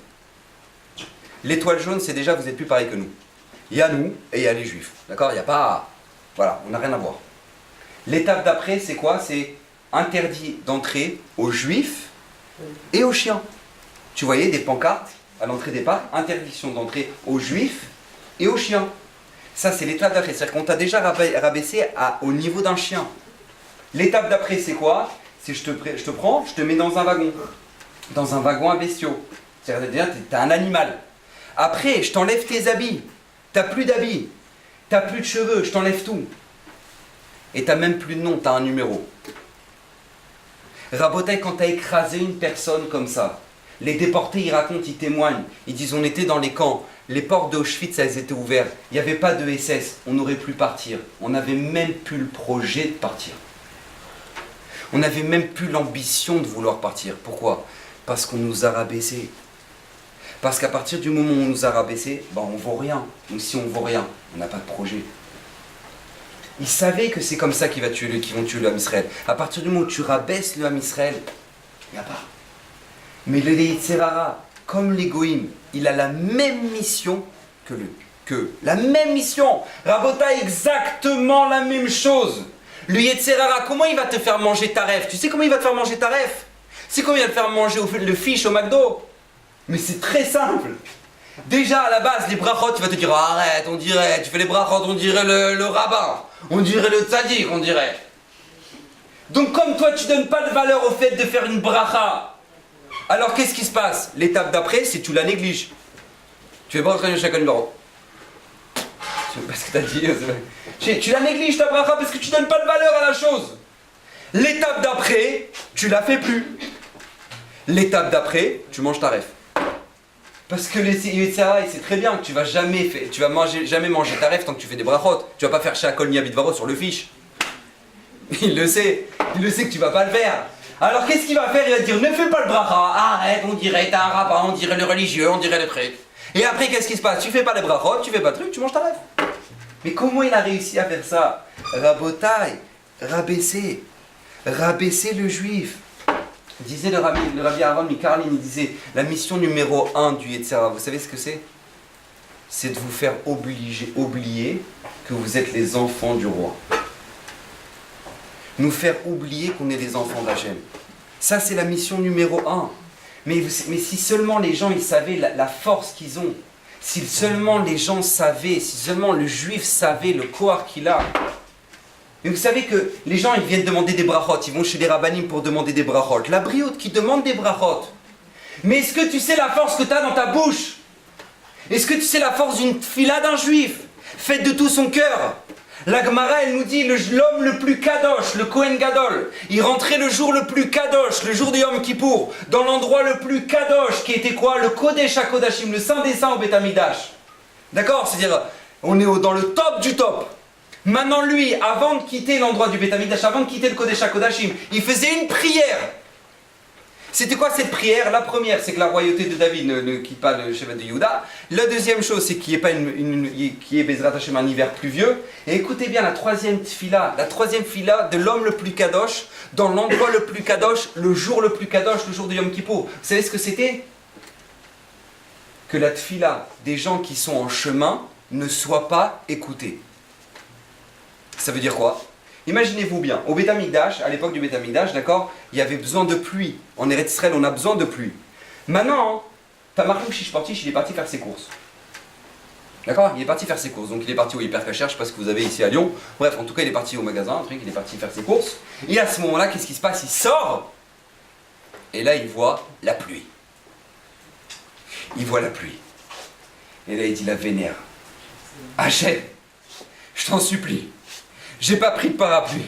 L'étoile jaune, c'est déjà, vous n'êtes plus pareil que nous. Il y a nous et il y a les juifs. D'accord? Il n'y a pas... Voilà, on n'a rien à voir. L'étape d'après, c'est quoi? C'est interdit d'entrer aux juifs et aux chiens. Tu voyais des pancartes à l'entrée des parcs, interdiction d'entrer aux juifs et aux chiens. Ça, c'est l'étape d'après. C'est-à-dire qu'on t'a déjà rabaissé au niveau d'un chien. L'étape d'après, c'est quoi? C'est je te prends, je te mets dans un wagon. Dans un wagon à bestiaux. C'est-à-dire que t'es un animal. Après, je t'enlève tes habits. T'as plus d'habits. T'as plus de cheveux, je t'enlève tout. Et t'as même plus de nom, t'as un numéro. Rabotai, quand t'as écrasé une personne comme ça, les déportés, ils racontent, ils témoignent. Ils disent, on était dans les camps, les portes d'Auschwitz, elles étaient ouvertes. Il n'y avait pas de SS, on n'aurait pu partir. On n'avait même plus le projet de partir. On n'avait même plus l'ambition de vouloir partir. Pourquoi? Parce qu'on nous a rabaissés. Parce qu'à partir du moment où on nous a rabaissés, ben on ne vaut rien. Donc si on ne vaut rien, on n'a pas de projet. Ils savaient que c'est comme ça qu'ils vont tuer le Ham Israël. À partir du moment où tu rabaisses le Ham Israël, il n'y a pas. Mais le Yetzer Hara, comme les Goïms, il a la même mission que la même mission. Rabota, exactement la même chose. Le Yetzer Hara, comment il va te faire manger ta rêve? Tu sais comment il va te faire manger ta rêve? C'est comment il va te faire manger le fish au McDo? Mais c'est très simple. Déjà à la base, les brachot, il va te dire, arrête, on dirait, tu fais les brachot, on dirait le rabbin, on dirait le tzaddik, on dirait. Donc comme toi, tu donnes pas de valeur au fait de faire une bracha, alors qu'est-ce qui se passe? L'étape d'après, c'est que tu la négliges. Tu fais bracha chacun numéro. Je sais pas ce que t'as dit. Tu la négliges ta bracha parce que tu donnes pas de valeur à la chose. L'étape d'après, tu la fais plus. L'étape d'après, tu manges ta ref. Parce que les Yetzer Hara, il sait très bien que tu vas jamais manger ta ref tant que tu fais des brachot. Tu vas pas faire Shakol Niabidvaro sur le fiche. Il le sait que tu vas pas le faire. Alors qu'est-ce qu'il va faire? Il va te dire, ne fais pas le bracha, arrête, on dirait t'as un rabbin, on dirait le religieux, on dirait le truc. Et après qu'est-ce qui se passe? Tu fais pas les brachot, tu fais pas le truc, tu manges ta ref. Mais comment il a réussi à faire ça? Rabotai, rabaisser le juif. Disait le rabbi Aaron Mikarlin, il disait, la mission numéro 1 du Yetzer Hara, vous savez ce que c'est? C'est de vous faire oublier que vous êtes les enfants du roi. Nous faire oublier qu'on est les enfants d'Hachem. Ça, c'est la mission numéro 1. Mais si seulement les gens ils savaient la force qu'ils ont, si seulement les gens savaient, si seulement le juif savait le corps qu'il a. Mais vous savez que les gens ils viennent demander des brachot, ils vont chez les rabbanim pour demander des brachot. La brioute qui demande des brachot. Mais est-ce que tu sais la force que tu as dans ta bouche? Est-ce que tu sais la force d'une tfila d'un juif faite de tout son cœur? La Gemara, elle nous dit, l'homme le plus kadosh, le Kohen Gadol, il rentrait le jour le plus kadosh, le jour de Yom Kippour, dans l'endroit le plus kadosh, qui était quoi? Le Kodesh HaKodashim, le Saint des Saints au Beth Amidash. D'accord? C'est-à-dire, on est dans le top du top. Maintenant, lui, avant de quitter l'endroit du Beth Amidash, avant de quitter le Kodesh HaKodashim, il faisait une prière. C'était quoi cette prière? La première, c'est que la royauté de David ne quitte pas le chevet de Yehuda. La deuxième chose, c'est qu'il n'y ait pas qu'il y ait Bezrat Hashem un hiver pluvieux. Et écoutez bien la troisième tfila de l'homme le plus kadosh, dans l'endroit le plus kadosh, le jour le plus kadosh, le jour de Yom Kippour. Vous savez ce que c'était? Que la tfila des gens qui sont en chemin ne soit pas écoutée. Ça veut dire quoi? Imaginez-vous bien, au Beth Amikdash, à l'époque du Beth Amikdash, d'accord, il y avait besoin de pluie. En Eretz Israël, on a besoin de pluie. Maintenant, Tamarlou Shishportish, il est parti faire ses courses. D'accord? Il est parti faire ses courses. Donc il est parti au Hypercacher, je ne sais pas ce que vous avez ici à Lyon. Bref, en tout cas, il est parti au magasin, un truc, il est parti faire ses courses. Et à ce moment-là, qu'est-ce qui se passe? Il sort, et là, il voit la pluie. Il voit la pluie. Et là, il dit la vénère. Hachem, je t'en supplie. J'ai pas pris de parapluie.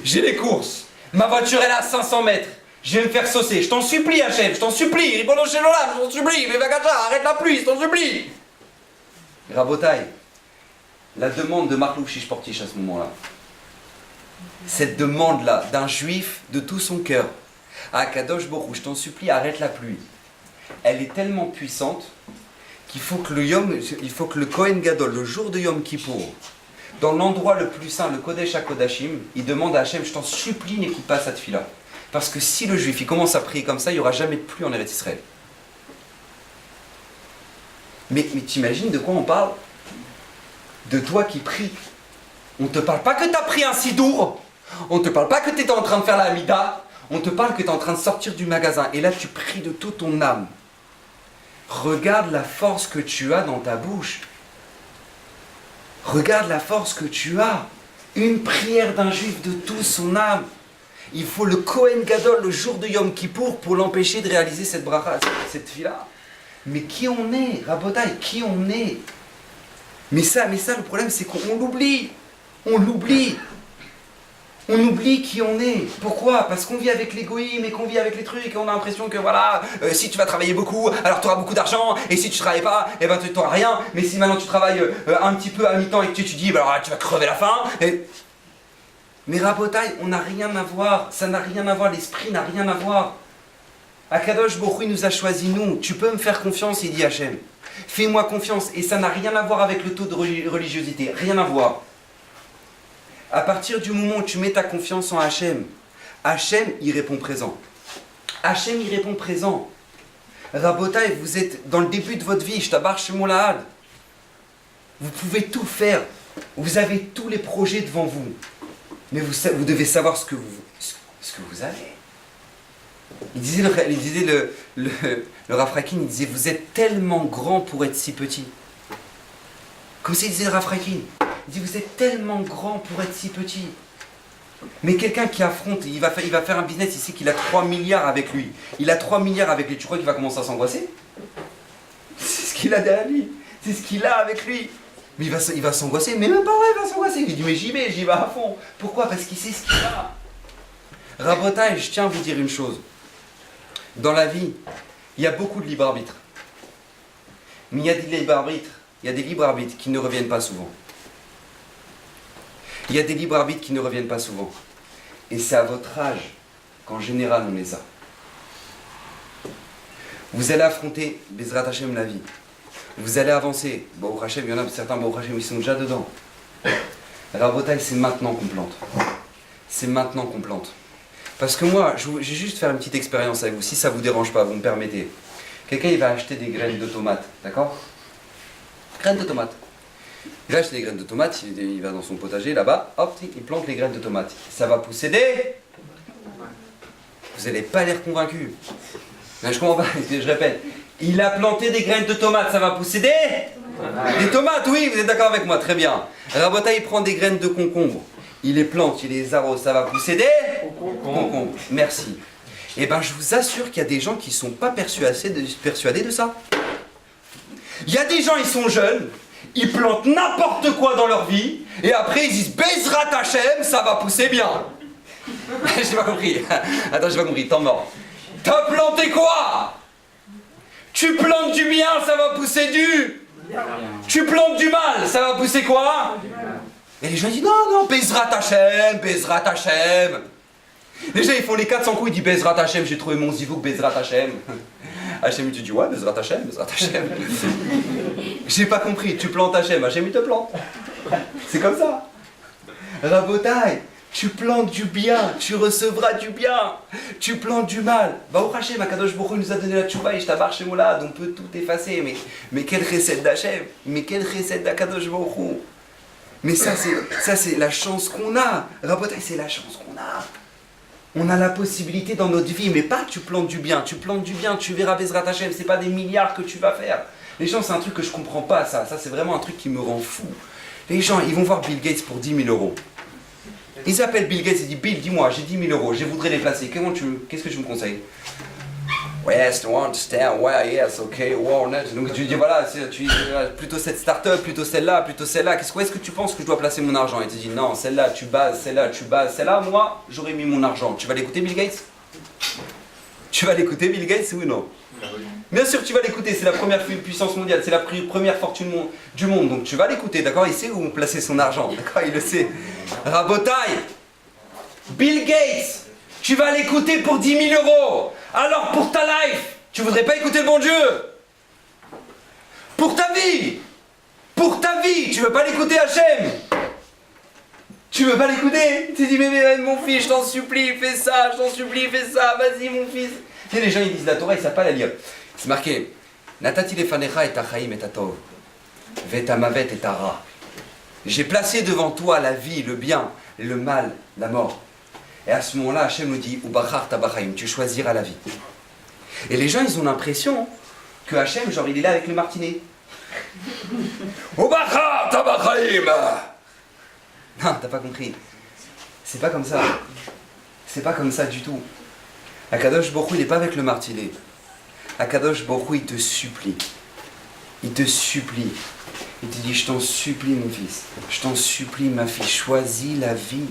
J'ai les courses. Ma voiture elle est à 500 mètres. Je vais me faire saucer. Je t'en supplie, Hachem, je t'en supplie. Ribono shel olam, je t'en supplie. Mais Vagacha, arrête la pluie, je t'en supplie. Rabotai, la demande de Marlouf Shishportish à ce moment-là, cette demande-là d'un juif de tout son cœur, à Kadosh Borou, je t'en supplie, arrête la pluie. Elle est tellement puissante qu'il faut que le Kohen Gadol, le jour de Yom Kippour, dans l'endroit le plus saint, le Kodesh HaKodashim, il demande à Hachem, je t'en supplie, n'écoute pas cette fille-là. Parce que si le juif il commence à prier comme ça, il n'y aura jamais de pluie en Eretz Israël. Mais t'imagines de quoi on parle? De toi qui pries. On ne te parle pas que tu as pris un sidour. On ne te parle pas que tu étais en train de faire la Hamida. On te parle que tu es en train de sortir du magasin. Et là, tu pries de toute ton âme. Regarde la force que tu as dans ta bouche. Regarde la force que tu as. Une prière d'un juif de toute son âme. Il faut le Kohen Gadol le jour de Yom Kippour pour l'empêcher de réaliser cette bracha, cette fila. Mais qui on est, Rabotai, qui on est? Mais ça, le problème, c'est qu'on l'oublie. On l'oublie. On oublie qui on est. Pourquoi? Parce qu'on vit avec l'égoïsme et qu'on vit avec les trucs et on a l'impression que voilà, si tu vas travailler beaucoup, alors tu auras beaucoup d'argent, et si tu ne travailles pas, eh ben tu n'auras rien. Mais si maintenant tu travailles un petit peu à mi-temps et que tu étudies, ben, alors tu vas crever la faim. Mais Rabotai, on n'a rien à voir. Ça n'a rien à voir. L'esprit n'a rien à voir. Akadosh Borou nous a choisi nous. Tu peux me faire confiance, il dit Hachem. Fais-moi confiance. Et ça n'a rien à voir avec le taux de religiosité. Rien à voir. À partir du moment où tu mets ta confiance en Hachem, Hachem, il répond présent. Hachem, il répond présent. Rabotai, vous êtes dans le début de votre vie. Je t'abarche chez mon lahad. Vous pouvez tout faire. Vous avez tous les projets devant vous. Mais vous devez savoir ce que vous avez. Il disait le Rafrakin, il disait, vous êtes tellement grand pour être si petit. Comme ça il disait le Rafrakin. Il dit, vous êtes tellement grand pour être si petit. Mais quelqu'un qui affronte, il va faire un business, il sait qu'il a 3 milliards avec lui. Il a 3 milliards avec lui. Tu crois qu'il va commencer à s'angoisser? C'est ce qu'il a derrière lui. C'est ce qu'il a avec lui. Mais il va s'angoisser. Mais même pas vrai, il va s'angoisser. Il dit, mais j'y vais à fond. Pourquoi? Parce qu'il sait ce qu'il a. Rabotai, je tiens à vous dire une chose. Dans la vie, il y a beaucoup de libre arbitre. Mais il y a des libres arbitres qui ne reviennent pas souvent. Il y a des libres arbitres qui ne reviennent pas souvent. Et c'est à votre âge qu'en général on les a. Vous allez affronter Bezrat Hashem la vie. Vous allez avancer. Baruch Hashem, il y en a certains Baruch Hashem, ils sont déjà dedans. Rabotai, c'est maintenant qu'on plante. C'est maintenant qu'on plante. Parce que moi, je vais juste faire une petite expérience avec vous, si ça ne vous dérange pas, vous me permettez. Quelqu'un, il va acheter des graines de tomates, d'accord? Graines de tomates. Il va acheter des graines de tomates, il va dans son potager, là-bas, hop, il plante les graines de tomates. Ça va pousser des... Vous n'allez pas l'air convaincu. Je comprends pas, je répète. Il a planté des graines de tomates, ça va pousser des tomates, oui, vous êtes d'accord avec moi, très bien. Rabota, il prend des graines de concombre. Il les plante, il les arrose, ça va pousser des concombres. Merci. Eh bien, je vous assure qu'il y a des gens qui ne sont pas persuadés de ça. Il y a des gens, ils sont jeunes, ils plantent n'importe quoi dans leur vie, et après ils disent Bezrat Hashem, ça va pousser bien. J'ai pas compris. Attends, j'ai pas compris, temps mort. T'as planté quoi? Tu plantes du bien, ça va pousser du. Tu plantes du mal, ça va pousser quoi? Et les gens disent non, Bezrat Hashem, Bezrat Hashem. Déjà, ils font les 400 coups, ils disent Bezrat Hashem, j'ai trouvé mon zivouk, Bezrat Hashem. Hashem, il te dit ouais, Bezrat Hashem, Bezrat Hashem. J'ai pas compris, tu plantes Hashem, Hashem, il te plante. C'est comme ça. Rabotai, tu plantes du bien, tu recevras du bien. Tu plantes du mal. Baruch Hashem, Akadosh Baruch Hu nous a donné la tchouva et Shtabar Shemoulad, on peut tout effacer. Mais quel chesed d'Hashem, mais quel chesed d'Akadosh Baruch Hu. Mais ça, c'est la chance qu'on a. Rabotai, c'est la chance qu'on a. On a la possibilité dans notre vie, mais pas que tu plantes du bien. Tu plantes du bien, tu verras Bezrat Hashem, c'est pas des milliards que tu vas faire. Les gens, c'est un truc que je comprends pas, ça. Ça, c'est vraiment un truc qui me rend fou. Les gens, ils vont voir Bill Gates pour 10 000 euros. Ils appellent Bill Gates et disent Bill, dis-moi, j'ai 10 000 euros, je voudrais les placer. Qu'est-ce que tu me conseilles? Yes, you understand, well, yes, ok, well, donc tu dis voilà, plutôt cette start-up, plutôt celle-là, où est-ce que tu penses que je dois placer mon argent? Il te dit non, celle-là, tu bases, celle-là, moi, j'aurais mis mon argent. Tu vas l'écouter Bill Gates? Tu vas l'écouter Bill Gates, oui ou non? Bien sûr, tu vas l'écouter, c'est la première puissance mondiale, c'est la première fortune du monde, donc tu vas l'écouter, d'accord? Il sait où placer son argent, d'accord? Il le sait. Rabotai, Bill Gates, tu vas l'écouter pour 10 000 euros. Alors pour ta life, tu voudrais pas écouter le bon Dieu? Pour ta vie, tu veux pas l'écouter Hachem? Tu veux pas l'écouter? Tu dis mais mon fils, je t'en supplie, fais ça, vas-y mon fils. Tu sais, les gens ils disent la Torah, ils savent pas la lire. C'est marqué Natati lefanecha et tachaim et tatov, vetamavet et tara. J'ai placé devant toi la vie, le bien, le mal, la mort. Et à ce moment-là, Hachem nous dit Ubachar tabachaim, tu choisiras la vie. Et les gens, ils ont l'impression que Hachem, genre, il est là avec le martinet. Ubachar tabachaim. Non, t'as pas compris. C'est pas comme ça. C'est pas comme ça du tout. Akadosh Baruch Hu, il n'est pas avec le martinet. Akadosh Baruch Hu, il te supplie. Il te supplie. Il te dit, je t'en supplie mon fils. Je t'en supplie ma fille. Choisis la vie.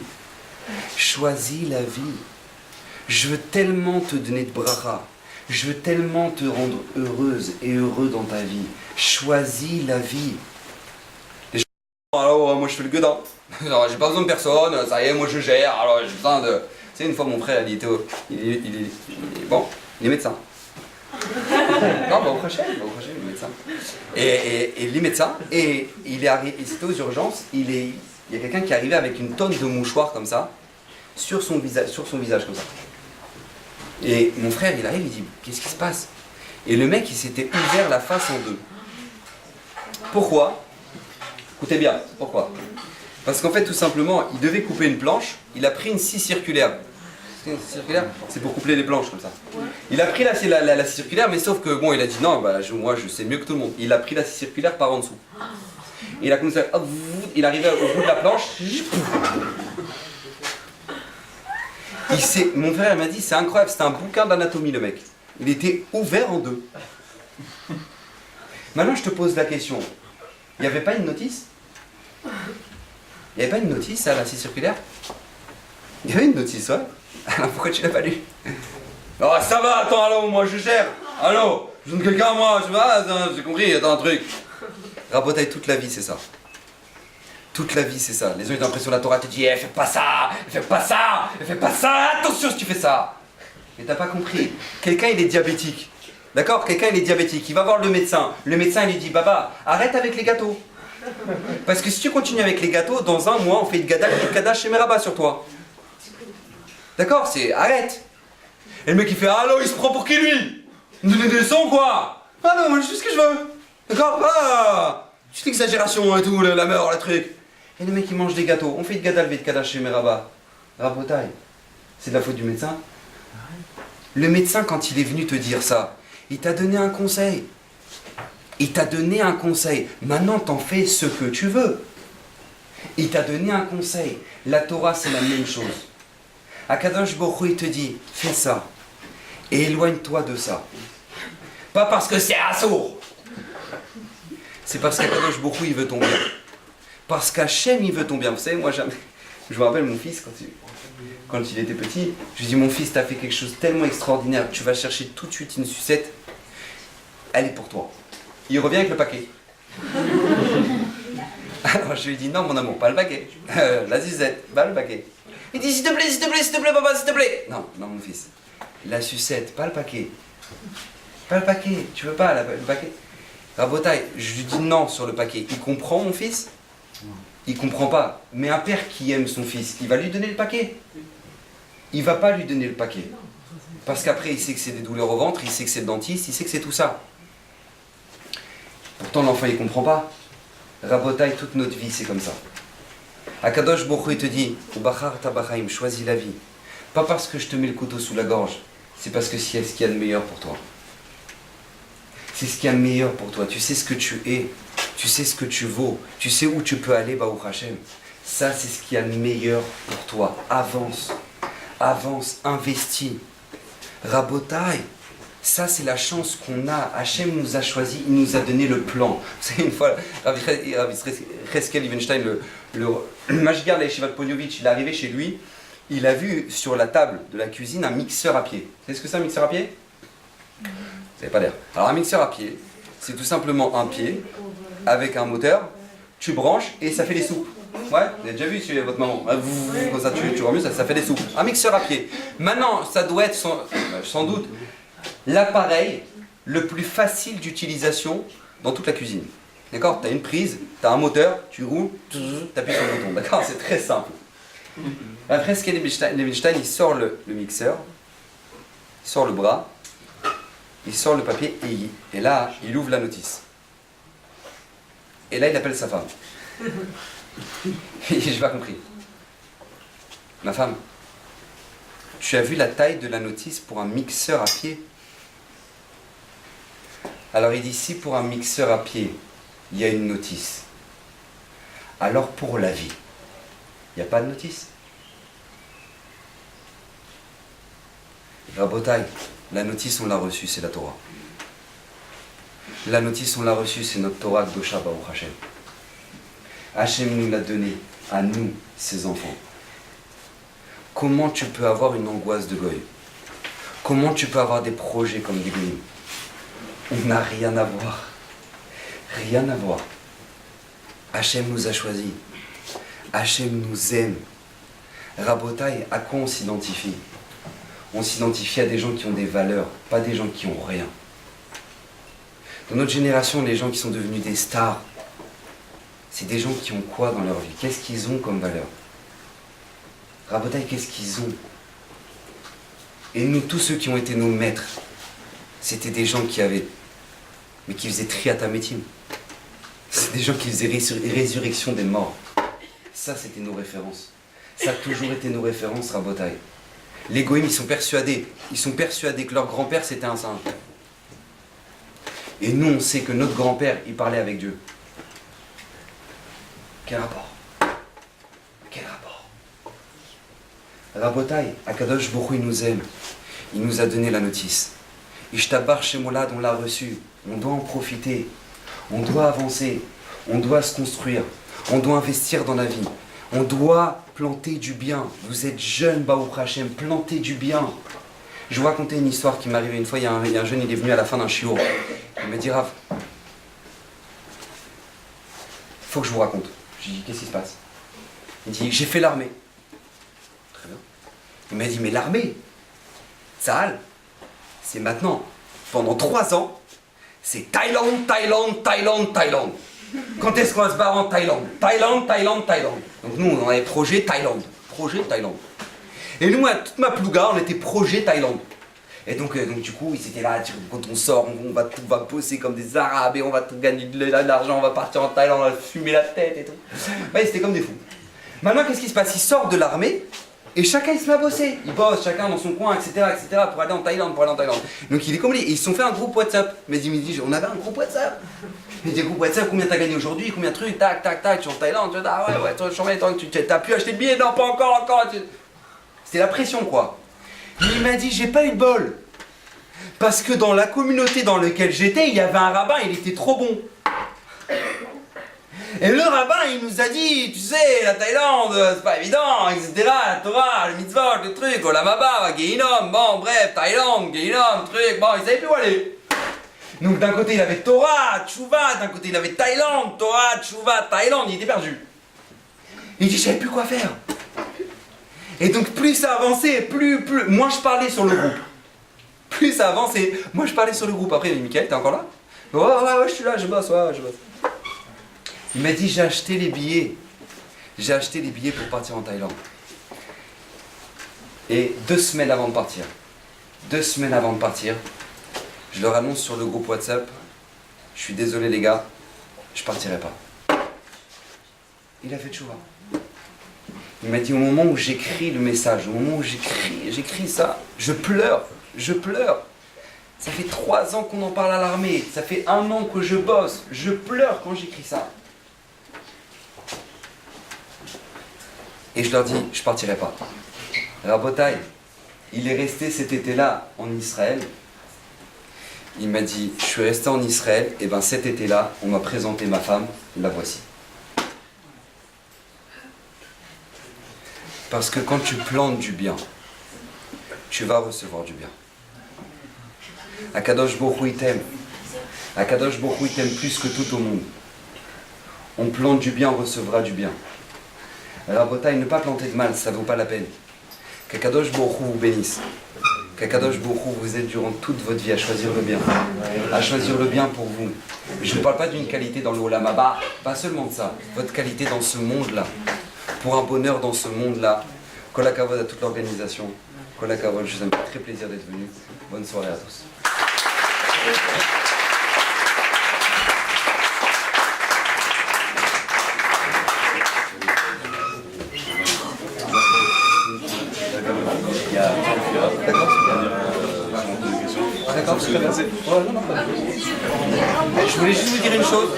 Choisis la vie. Je veux tellement te donner de bracha. Je veux tellement te rendre heureuse et heureux dans ta vie. Choisis la vie. Les gens, alors moi je fais le gueudin. J'ai pas besoin de personne, ça y est, moi je gère. Alors j'ai besoin de... Tu sais, une fois mon frère, il est médecin. Non, au prochain, il est médecin. Et il est médecin, et c'était aux urgences, il y a quelqu'un qui est arrivé avec une tonne de mouchoirs comme ça, sur son visage comme ça. Et mon frère, il arrive, il dit, qu'est-ce qui se passe? Et le mec, il s'était ouvert la face en deux. Pourquoi? Écoutez bien, pourquoi? Parce qu'en fait, tout simplement, il devait couper une planche, il a pris une scie circulaire. Circulaire, c'est pour coupler les planches comme ça. Il a pris la scie circulaire, mais sauf que bon, il a dit non, moi je sais mieux que tout le monde. Il a pris la scie circulaire par en dessous. Il a comme ça, il arrivait au bout de la planche. Mon frère m'a dit, c'est incroyable, c'était un bouquin d'anatomie le mec. Il était ouvert en deux. Maintenant, je te pose la question. Il n'y avait pas une notice? Il n'y avait pas une notice à la scie circulaire? Il y avait une notice, ouais. Alors pourquoi tu l'as pas lu? Oh ça va, attends, allô, moi je gère. Allô, je donne quelqu'un, moi, j'ai compris, attends un truc. Rabotaille, toute la vie c'est ça. Toute la vie c'est ça. Les gens ils ont l'impression la Torah te dit, fais pas ça, attention si tu fais ça. Mais t'as pas compris. Quelqu'un il est diabétique. D'accord? Quelqu'un il est diabétique, il va voir le médecin il lui dit, Baba, arrête avec les gâteaux. Parce que si tu continues avec les gâteaux, dans un mois on fait du kadach chez Meraba sur toi. D'accord, arrête. Et le mec il fait allô, il se prend pour qui lui? Nous donnez des sons quoi? Ah non, moi je fais ce que je veux. D'accord? Ah, juste l'exagération et tout, la mort, le truc. Et le mec il mange des gâteaux. On fait de gadal, de kadash chez Meraba. Rabotaille, c'est de la faute du médecin? Le médecin quand il est venu te dire ça, il t'a donné un conseil. Il t'a donné un conseil. Maintenant t'en fais ce que tu veux. Il t'a donné un conseil. La Torah c'est la même chose. Akadosh Baruch Hu, il te dit, fais ça, et éloigne-toi de ça. Pas parce que c'est assourd. C'est parce qu'Akadosh Baruch Hu, il veut ton bien. Parce qu'Hachem, il veut ton bien. Vous savez, moi, jamais... Je me rappelle mon fils, quand il était petit, je lui dis, mon fils, t'as fait quelque chose de tellement extraordinaire, tu vas chercher tout de suite une sucette, elle est pour toi. Il revient avec le paquet. Alors je lui dis, non mon amour, pas le paquet. La zizette, pas le paquet. Il dit s'il te plaît, papa, s'il te plaît. Non, non, mon fils. La sucette, pas le paquet. Pas le paquet, tu veux pas le paquet? Rabotaï, je lui dis non sur le paquet. Il comprend, mon fils? Il comprend pas. Mais un père qui aime son fils, il va lui donner le paquet? Il va pas lui donner le paquet. Parce qu'après, il sait que c'est des douleurs au ventre, il sait que c'est le dentiste, il sait que c'est tout ça. Pourtant, l'enfant, il comprend pas. Rabotaï, toute notre vie, c'est comme ça. Akadosh Baruch Hu, il te dit, Ubachar tabachaim, choisis la vie. Pas parce que je te mets le couteau sous la gorge, c'est parce que c'est ce qu'il y a de meilleur pour toi. C'est ce qu'il y a de meilleur pour toi. Tu sais ce que tu es, tu sais ce que tu vaux, tu sais où tu peux aller, Baruch Hashem. Ça, c'est ce qu'il y a de meilleur pour toi. Avance, avance, investis. Rabotaï, ça c'est la chance qu'on a. Hachem nous a choisi, il nous a donné le plan. Vous savez, une fois, Rabbi Cheskel Ivenstein, le Mashgar de la Yeshiva de Ponyovitch, il est arrivé chez lui, il a vu sur la table de la cuisine un mixeur à pied. Vous savez ce que c'est un mixeur à pied? Vous n'avez pas l'air. Alors un mixeur à pied, c'est tout simplement un pied avec un moteur, tu branches et ça fait des soupes. Ouais, vous avez déjà vu chez votre maman. Comme ça, tu remets, ça fait des soupes. Un mixeur à pied. Maintenant, ça doit être sans doute l'appareil le plus facile d'utilisation dans toute la cuisine. D'accord? Tu as une prise, tu as un moteur, tu roules, tu appuies sur le bouton. D'accord? C'est très simple. Après, ce qu'est Levinstein, il sort le mixeur, il sort le bras, il sort le papier et là, il ouvre la notice. Et là, il appelle sa femme. Et j'ai pas compris. Ma femme, tu as vu la taille de la notice pour un mixeur à pied? Alors il dit, si pour un mixeur à pied, il y a une notice, alors pour la vie, il n'y a pas de notice. Rabotaï, la notice on l'a reçue, c'est la Torah. La notice on l'a reçue, c'est notre Torah Kdosha Baruch Hashem. Hachem nous l'a donné, à nous, ses enfants. Comment tu peux avoir une angoisse de goy? Comment tu peux avoir des projets comme des goyim? On n'a rien à voir. Rien à voir. Hachem nous a choisis. Hachem nous aime. Rabotaï, à quoi on s'identifie? On s'identifie à des gens qui ont des valeurs, pas des gens qui ont rien. Dans notre génération, les gens qui sont devenus des stars, c'est des gens qui ont quoi dans leur vie? Qu'est-ce qu'ils ont comme valeur? Rabotaï, qu'est-ce qu'ils ont? Et nous, tous ceux qui ont été nos maîtres, c'était des gens qui avaient, mais qui faisaient triatamétim. C'est des gens qui faisaient résurrection des morts. Ça, c'était nos références. Ça a toujours été nos références, Rabotaï. Les goïms, ils sont persuadés que leur grand-père, c'était un singe. Et nous, on sait que notre grand-père, il parlait avec Dieu. Quel rapport? Quel rapport? Rabotaï, Akadosh Baruch Hu, il nous aime. Il nous a donné la notice. Ishtabar Shemolad, on l'a reçu. On doit en profiter. On doit avancer. On doit se construire. On doit investir dans la vie. On doit planter du bien. Vous êtes jeune, Baruch Hashem, plantez du bien. Je vous racontais une histoire qui m'est arrivée une fois. Il y a un jeune, il est venu à la fin d'un shiur. Il m'a dit, Rav, faut que je vous raconte. J'ai dit, qu'est-ce qui se passe? Il dit, j'ai fait l'armée. Très bien. Il m'a dit, mais l'armée, Tsahal, c'est maintenant. Pendant 3 ans, c'est Thaïlande, Thaïlande, Thaïlande, Thaïlande. Quand est-ce qu'on va se barrer en Thaïlande? Thaïlande, Thaïlande, Thaïlande. Donc nous, on avait projet Thaïlande. Projet Thaïlande. Et nous, toute ma plouga, on était projet Thaïlande. Et donc du coup, ils étaient là, quand on sort, on va bosser comme des Arabes et on va gagner de l'argent, on va partir en Thaïlande, on va fumer la tête et tout. Ouais, c'était comme des fous. Maintenant, qu'est-ce qui se passe? Ils sortent de l'armée et chacun il se met à bosser. Ils bossent chacun dans son coin, etc., pour aller en Thaïlande, Donc il est comme ils se sont fait un groupe WhatsApp. Mais il me dit, on avait un groupe WhatsApp. Il dit, groupe WhatsApp, combien t'as gagné aujourd'hui, combien de trucs, tac, tac, tac, tu es en Thaïlande, tu t'as pu acheter le billet, non, pas encore. C'était la pression, quoi. Il m'a dit, j'ai pas eu de bol. Parce que dans la communauté dans laquelle j'étais, il y avait un rabbin, il était trop bon. Et le rabbin, il nous a dit, tu sais, la Thaïlande, c'est pas évident, etc. La Torah, le mitzvot, le truc, Olamaba, Gehinom, bon, bref, Thaïlande, Gehinom, truc, bon, il savait plus où aller. Donc d'un côté, il avait Torah, Tchouva, d'un côté, il avait Thaïlande, Torah, Tchouva, Thaïlande, il était perdu. Il dit, je savais plus quoi faire. Et donc plus ça avançait, moins je parlais sur le groupe. Plus ça avançait, moi je parlais sur le groupe. Après il m'a dit, Michael, t'es encore là? Ouais, je suis là, je bosse, je bosse. Il m'a dit, j'ai acheté les billets. J'ai acheté les billets pour partir en Thaïlande. Et 2 semaines avant de partir, je leur annonce sur le groupe WhatsApp, je suis désolé les gars, je partirai pas. Il a fait tchouva. Il m'a dit, au moment où j'écris le message, au moment où j'écris ça, je pleure. Ça fait 3 ans qu'on en parle à l'armée, ça fait 1 an que je bosse, je pleure quand j'écris ça. Et je leur dis, je partirai pas. Rabotai, il est resté cet été-là en Israël. Il m'a dit, je suis resté en Israël, et ben cet été-là, on m'a présenté ma femme, la voici. Parce que quand tu plantes du bien, tu vas recevoir du bien. Akadosh Baruch Hu il t'aime. Akadosh Baruch Hu il t'aime plus que tout au monde. On plante du bien, on recevra du bien. Rabotai, ne pas planter de mal, ça ne vaut pas la peine. Qu'Akadosh Baruch Hu vous bénisse. Qu'Akadosh Baruch Hu vous aide durant toute votre vie à choisir le bien. À choisir le bien pour vous. Je ne parle pas d'une qualité dans le Olam Haba, pas seulement de ça. Votre qualité dans ce monde-là. Pour un bonheur dans ce monde-là. Kol hakavod à toute l'organisation. Kol hakavod, je vous ai très plaisir d'être venu. Bonne soirée à tous. D'accord, je voulais juste vous dire une chose.